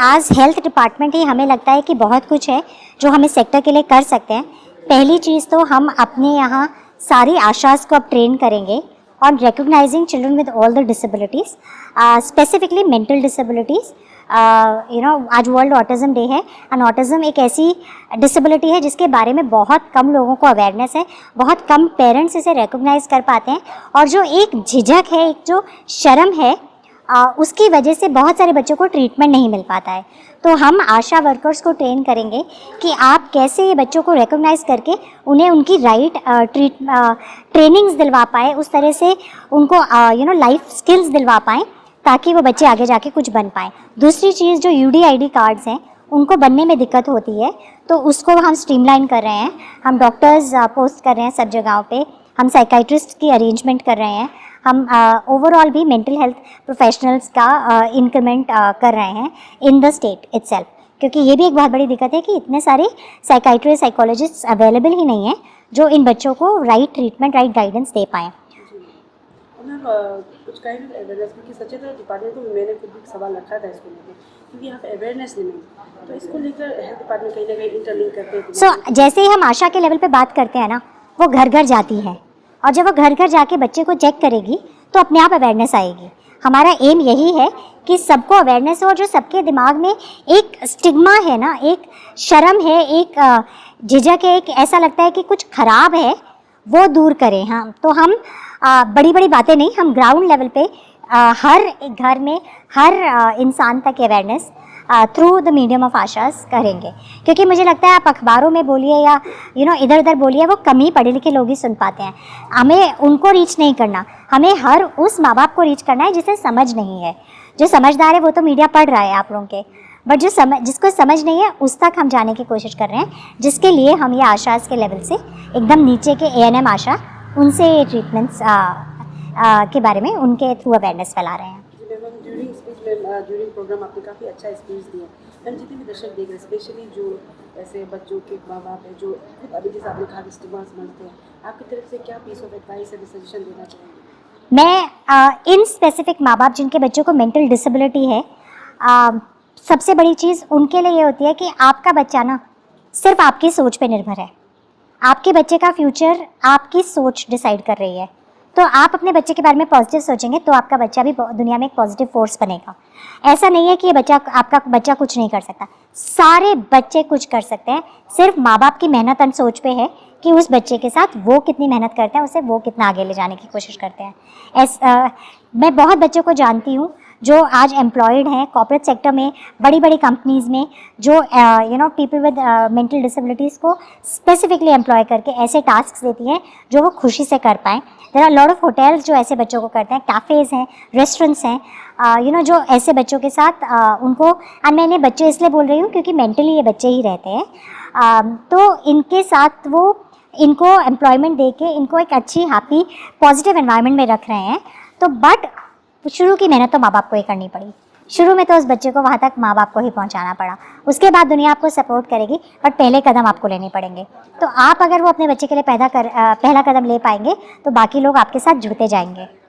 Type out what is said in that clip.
As health department ही हमें लगता है कि बहुत कुछ है जो हम इस सेक्टर के लिए कर सकते हैं। पहली चीज़ तो हम अपने यहाँ सारी आशाज़ को अब ट्रेन करेंगे on recognising children with all the disabilities, specifically mental disabilities. आज वर्ल्ड ऑटिज़म डे है एंड ऑटिज़म एक ऐसी डिसेबिलिटी है जिसके बारे में बहुत कम लोगों को अवेयरनेस है, बहुत कम पेरेंट्स इसे रिकॉग्नाइज कर पाते हैं, और जो एक झिझक है, एक जो शर्म है, उसकी वजह से बहुत सारे बच्चों को ट्रीटमेंट नहीं मिल पाता है। तो हम आशा वर्कर्स को ट्रेन करेंगे कि आप कैसे ये बच्चों को रिकॉग्नाइज करके उन्हें उनकी राइट ट्रेनिंग्स दिलवा पाए, उस तरह से उनको लाइफ स्किल्स दिलवा पाएँ ताकि वो बच्चे आगे जाके कुछ बन पाएँ। दूसरी चीज़, जो UDID कार्ड्स हैं उनको बनने में दिक्कत होती है, तो उसको हम स्ट्रीमलाइन कर रहे हैं। हम डॉक्टर्स पोस्ट कर रहे हैं सब जगहों पे, हम साइकाइट्रिस्ट की अरेंजमेंट कर रहे हैं, हम ओवरऑल भी मेंटल हेल्थ प्रोफेशनल्स का इंक्रीमेंट कर रहे हैं इन द स्टेट इटसेल्फ, क्योंकि ये भी एक बहुत बड़ी दिक्कत है कि इतने सारे साइकाइट्रिस्ट साइकोलॉजिस्ट अवेलेबल ही नहीं हैं जो इन बच्चों को राइट ट्रीटमेंट, राइट गाइडेंस दे पाएँ। मैम कुछ काइंड ऑफ अवेयरनेस, क्योंकि सचेतना डिपार्टमेंट को मैंने खुद भी सवाल रखा था इसको लेकर, क्योंकि यहाँ पे अवेयरनेस नहीं है, तो इसको लेकर हेल्थ डिपार्टमेंट कहीं ना कहीं इंटरलिंक करते हैं। सो जैसे ही हम आशा के लेवल पे बात करते हैं ना, वो घर घर जाती है, और जब वो घर घर जाके बच्चे को चेक करेगी तो अपने आप अवेयरनेस आएगी। हमारा एम यही है कि सबको अवेयरनेस हो, और जो सबके दिमाग में एक स्टिग्मा है ना, एक शर्म है, एक झिझक है, एक ऐसा लगता है कि कुछ खराब है, वो दूर करें। हाँ, तो हम बड़ी बड़ी बातें नहीं, हम ग्राउंड लेवल पे हर एक घर में हर इंसान तक awareness through the medium of Asha's करेंगे, क्योंकि मुझे लगता है आप अखबारों में बोलिए या इधर उधर बोलिए, वो कम ही पढ़े लिखे लोग ही सुन पाते हैं। हमें उनको रीच नहीं करना, हमें हर उस माँ बाप को रीच करना है जिसे समझ नहीं है। जो समझदार है वो तो मीडिया पढ़ रहा है आप लोगों के, बट जिसको समझ नहीं है उस तक हम जाने की कोशिश कर रहे हैं, जिसके लिए हम ये आशाज के लेवल से एकदम नीचे के ANM आशा, उनसे ट्रीटमेंट्स के बारे में उनके थ्रू अवेयरनेस फैला रहे हैं। ड्यूरिंग प्रोग्राम आपने काफ़ी अच्छा स्पीच दिया। मैम, जितने भी दर्शक देख रहे हैं, स्पेशली जो ऐसे बच्चों के माँ बाप हैं जो खुद अभी जैसे आपने कहा स्टिग्मा समझते हैं, आपकी तरफ से क्या पीस ऑफ एडवाइस या सजेशन देना चाहेंगे? मैं इन स्पेसिफिक माँ बाप जिनके बच्चों को मेंटल डिसेबिलिटी है, सबसे बड़ी चीज़ उनके लिए ये होती है कि आपका बच्चा ना सिर्फ आपकी सोच पे निर्भर है। आपके बच्चे का फ्यूचर आपकी सोच डिसाइड कर रही है। तो आप अपने बच्चे के बारे में पॉजिटिव सोचेंगे तो आपका बच्चा भी दुनिया में एक पॉजिटिव फोर्स बनेगा। ऐसा नहीं है कि ये आपका बच्चा कुछ नहीं कर सकता, सारे बच्चे कुछ कर सकते हैं। सिर्फ माँ बाप की मेहनत और सोच पे है कि उस बच्चे के साथ वो कितनी मेहनत करते हैं, उसे वो कितना आगे ले जाने की कोशिश करते हैं। मैं बहुत बच्चों को जानती हूँ जो आज एम्प्लॉयड हैं कॉर्पोरेट सेक्टर में, बड़ी बड़ी कंपनीज़ में, जो पीपल विद मेंटल डिसेबिलिटीज़ को स्पेसिफिकली एम्प्लॉय करके ऐसे टास्क देती हैं जो वो खुशी से कर पाएँ। There are lot of hotels जो ऐसे बच्चों को करते हैं, कैफ़ेज़ हैं, रेस्टोरेंट्स हैं, जो ऐसे बच्चों के साथ उनको, और मैं इन्हें बच्चे इसलिए बोल रही हूँ क्योंकि मेंटली ये बच्चे ही रहते हैं। तो इनके साथ वो इनको एम्प्लॉयमेंट दे के इनको एक अच्छी हैप्पी पॉजिटिव एनवायरनमेंट में रख रहे हैं। तो बट शुरू की मेहनत तो माँ बाप को ही करनी पड़ी। शुरू में तो उस बच्चे को वहाँ तक माँ बाप को ही पहुँचाना पड़ा, उसके बाद दुनिया आपको सपोर्ट करेगी, बट पहले कदम आपको लेने पड़ेंगे। तो आप अगर वो अपने बच्चे के लिए पहला कदम ले पाएंगे तो बाकी लोग आपके साथ जुड़ते जाएंगे।